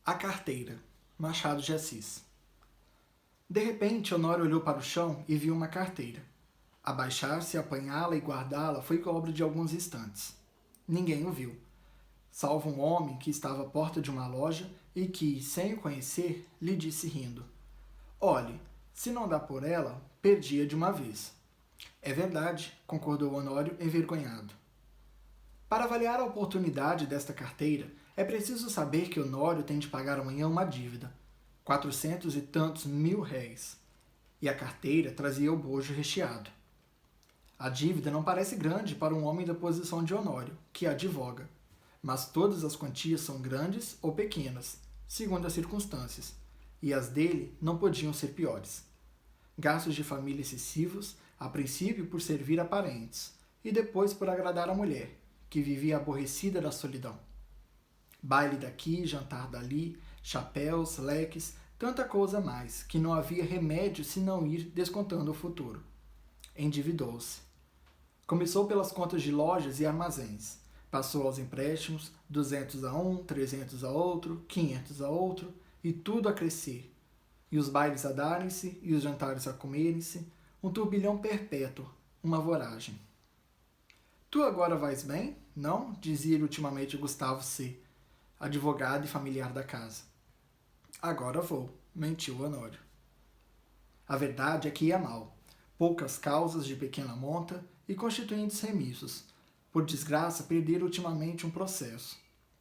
A carteira, Machado de Assis. De repente, Honório olhou para o chão e viu uma carteira. Abaixar-se, apanhá-la e guardá-la foi obra de alguns instantes. Ninguém o viu, salvo um homem que estava à porta de uma loja e que, sem o conhecer, lhe disse rindo: "Olhe, se não dá por ela, perdia de uma vez." "É verdade", concordou Honório, envergonhado. Para avaliar a oportunidade desta carteira, é preciso saber que Honório tem de pagar amanhã uma dívida, 400 e tantos mil réis, e a carteira trazia o bojo recheado. A dívida não parece grande para um homem da posição de Honório, que advoga, mas todas as quantias são grandes ou pequenas, segundo as circunstâncias, e as dele não podiam ser piores. Gastos de família excessivos, a princípio por servir a parentes, e depois por agradar a mulher, que vivia aborrecida da solidão. Baile daqui, jantar dali, chapéus, leques, tanta coisa mais, que não havia remédio senão ir descontando o futuro. Endividou-se. Começou pelas contas de lojas e armazéns. Passou aos empréstimos, 200 a um, 300 a outro, 500 a outro, e tudo a crescer. E os bailes a darem-se, e os jantares a comerem-se, um turbilhão perpétuo, uma voragem. "Tu agora vais bem, não?" dizia-lhe ultimamente Gustavo C., advogado e familiar da casa. "Agora vou", mentiu Honório. A verdade é que ia mal. Poucas causas de pequena monta e constituintes remissos. Por desgraça, perdera ultimamente um processo.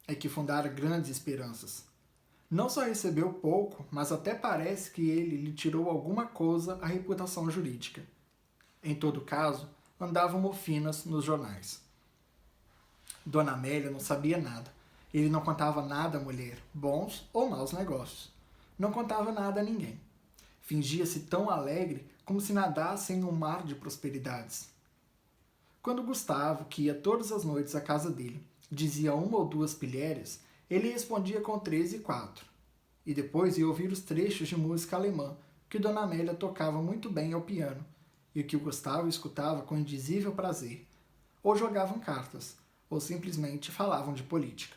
É que fundara grandes esperanças. Não só recebeu pouco, mas até parece que ele lhe tirou alguma coisa a reputação jurídica. Em todo caso, andavam mofinas nos jornais. Dona Amélia não sabia nada. Ele não contava nada à mulher, bons ou maus negócios. Não contava nada a ninguém. Fingia-se tão alegre como se nadasse em um mar de prosperidades. Quando Gustavo, que ia todas as noites à casa dele, dizia uma ou duas pilhérias, ele respondia com 3 e 4. E depois ia ouvir os trechos de música alemã, que Dona Amélia tocava muito bem ao piano, e que o Gustavo escutava com indizível prazer. Ou jogavam cartas, ou simplesmente falavam de política.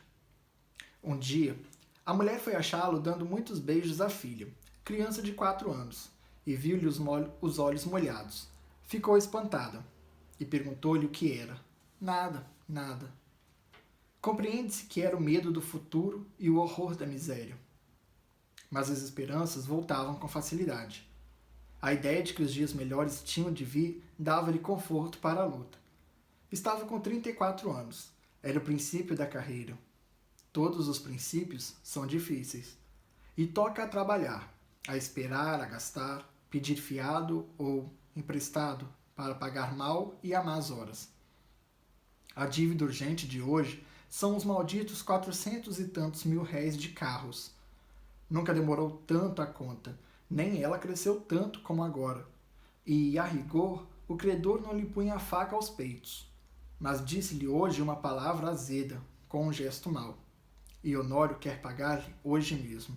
Um dia, a mulher foi achá-lo dando muitos beijos à filha, criança de 4 anos, e viu-lhe os olhos molhados. Ficou espantada e perguntou-lhe o que era. Nada, nada. Compreende-se que era o medo do futuro e o horror da miséria. Mas as esperanças voltavam com facilidade. A ideia de que os dias melhores tinham de vir dava-lhe conforto para a luta. Estava com 34 anos. Era o princípio da carreira. Todos os princípios são difíceis. E toca a trabalhar, a esperar, a gastar, pedir fiado ou emprestado para pagar mal e amar as horas. A dívida urgente de hoje são os malditos 400 e tantos mil réis de carros. Nunca demorou tanto a conta, nem ela cresceu tanto como agora. E, a rigor, o credor não lhe punha a faca aos peitos, mas disse-lhe hoje uma palavra azeda, com um gesto mau. E Honório quer pagar-lhe hoje mesmo.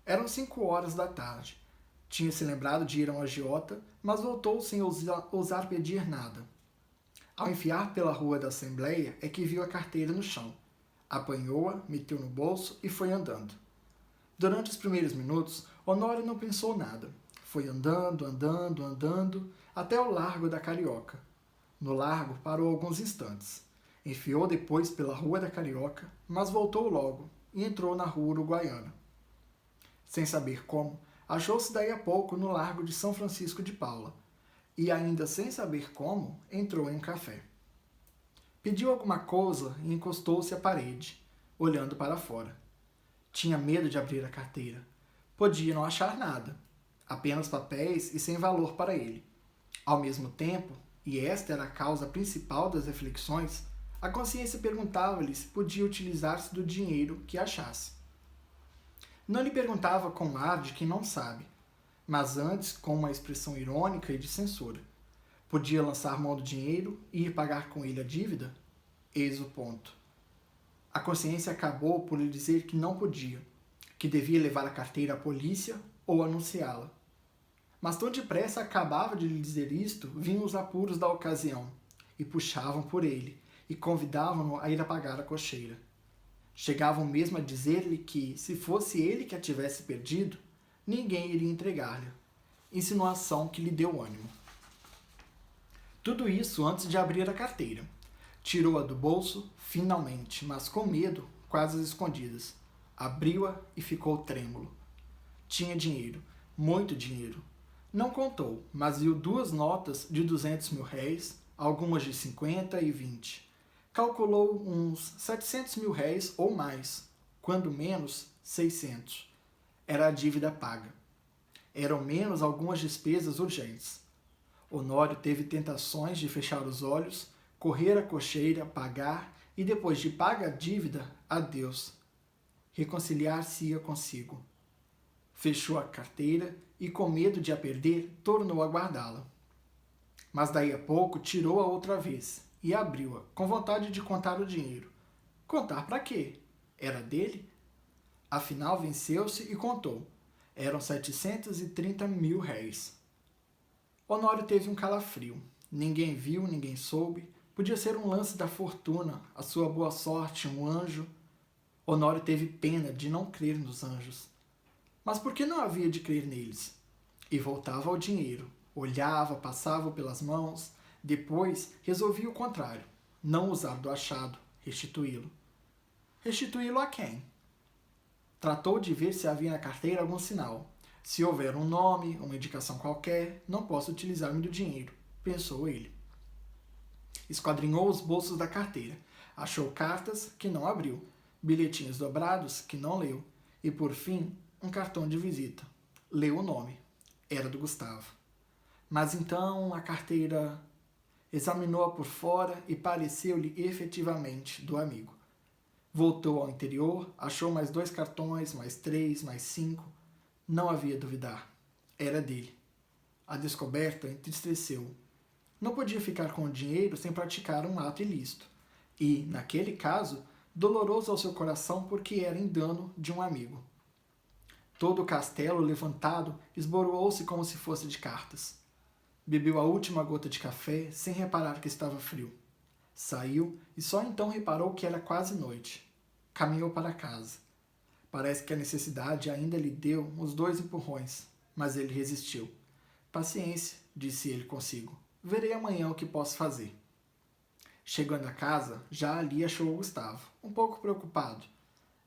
Eram 5 horas da tarde. Tinha se lembrado de ir a um agiota, mas voltou sem ousar pedir nada. Ao enfiar pela rua da Assembleia, é que viu a carteira no chão. Apanhou-a, meteu no bolso e foi andando. Durante os primeiros minutos, Honório não pensou nada. Foi andando, andando, andando, até o Largo da Carioca. No largo, parou alguns instantes. Enfiou depois pela Rua da Carioca, mas voltou logo e entrou na Rua Uruguaiana. Sem saber como, achou-se daí a pouco no Largo de São Francisco de Paula, e ainda sem saber como, entrou em um café. Pediu alguma coisa e encostou-se à parede, olhando para fora. Tinha medo de abrir a carteira. Podia não achar nada, apenas papéis e sem valor para ele. Ao mesmo tempo, e esta era a causa principal das reflexões, a consciência perguntava-lhe se podia utilizar-se do dinheiro que achasse. Não lhe perguntava com ar de quem não sabe, mas antes com uma expressão irônica e de censura. Podia lançar mão do dinheiro e ir pagar com ele a dívida? Eis o ponto. A consciência acabou por lhe dizer que não podia, que devia levar a carteira à polícia ou anunciá-la. Mas tão depressa acabava de lhe dizer isto, vinham os apuros da ocasião, e puxavam por ele, e convidavam-no a ir apagar a cocheira. Chegavam mesmo a dizer-lhe que, se fosse ele que a tivesse perdido, ninguém iria entregar-lhe, insinuação que lhe deu ânimo. Tudo isso antes de abrir a carteira. Tirou-a do bolso, finalmente, mas com medo, quase às escondidas. Abriu-a e ficou trêmulo. Tinha dinheiro, muito dinheiro. Não contou, mas viu 2 notas de 200 mil réis, algumas de 50 e 20. Calculou uns 700 mil réis ou mais, quando menos 600. Era a dívida paga. Eram menos algumas despesas urgentes. Honório teve tentações de fechar os olhos, correr a cocheira, pagar e, depois de paga a dívida, adeus. Reconciliar-se-ia consigo. Fechou a carteira e, com medo de a perder, tornou a guardá-la. Mas daí a pouco tirou-a outra vez e abriu-a, com vontade de contar o dinheiro. Contar para quê? Era dele? Afinal, venceu-se e contou. Eram 730 mil réis. Honório teve um calafrio. Ninguém viu, ninguém soube. Podia ser um lance da fortuna, a sua boa sorte, um anjo. Honório teve pena de não crer nos anjos. Mas por que não havia de crer neles? E voltava ao dinheiro. Olhava, passava pelas mãos. Depois resolvia o contrário. Não usar do achado, restituí-lo. Restituí-lo a quem? Tratou de ver se havia na carteira algum sinal. Se houver um nome, uma indicação qualquer, não posso utilizar-me do dinheiro, pensou ele. Esquadrinhou os bolsos da carteira. Achou cartas que não abriu, bilhetinhos dobrados que não leu e, por fim, um cartão de visita. Leu o nome. Era do Gustavo. Mas então a carteira examinou-a por fora e pareceu-lhe efetivamente do amigo. Voltou ao interior, achou mais 2 cartões, mais 3, mais 5. Não havia duvidar. Era dele. A descoberta entristeceu. Não podia ficar com o dinheiro sem praticar um ato ilícito. E, naquele caso, doloroso ao seu coração porque era em dano de um amigo. Todo o castelo, levantado, esboroou-se como se fosse de cartas. Bebeu a última gota de café, sem reparar que estava frio. Saiu e só então reparou que era quase noite. Caminhou para casa. Parece que a necessidade ainda lhe deu uns 2 empurrões, mas ele resistiu. Paciência, disse ele consigo. Verei amanhã o que posso fazer. Chegando a casa, já ali achou o Gustavo, um pouco preocupado.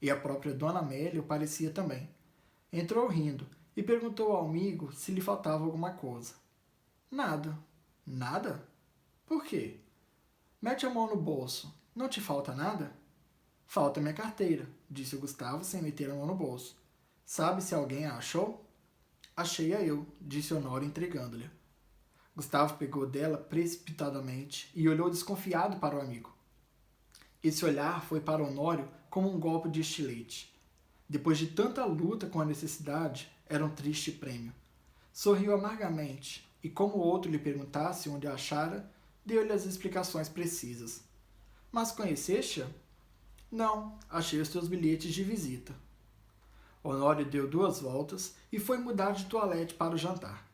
E a própria Dona Amélia o parecia também. Entrou rindo e perguntou ao amigo se lhe faltava alguma coisa. Nada. Nada? Por quê? Mete a mão no bolso. Não te falta nada? Falta minha carteira, disse o Gustavo sem meter a mão no bolso. Sabe se alguém a achou? Achei-a eu, disse Honório entregando-lhe. Gustavo pegou dela precipitadamente e olhou desconfiado para o amigo. Esse olhar foi para Honório como um golpe de estilete. Depois de tanta luta com a necessidade, era um triste prêmio. Sorriu amargamente e, como o outro lhe perguntasse onde a achara, deu-lhe as explicações precisas. Mas conheceste-a? Não, achei os teus bilhetes de visita. Honório deu 2 voltas e foi mudar de toalete para o jantar.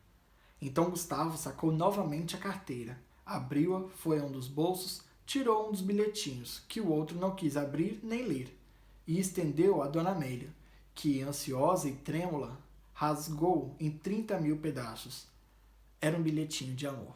Então Gustavo sacou novamente a carteira, abriu-a, foi a um dos bolsos, tirou um dos bilhetinhos, que o outro não quis abrir nem ler, e estendeu-o a Dona Amélia, que, ansiosa e trêmula, rasgou em 30 mil pedaços. Era um bilhetinho de amor.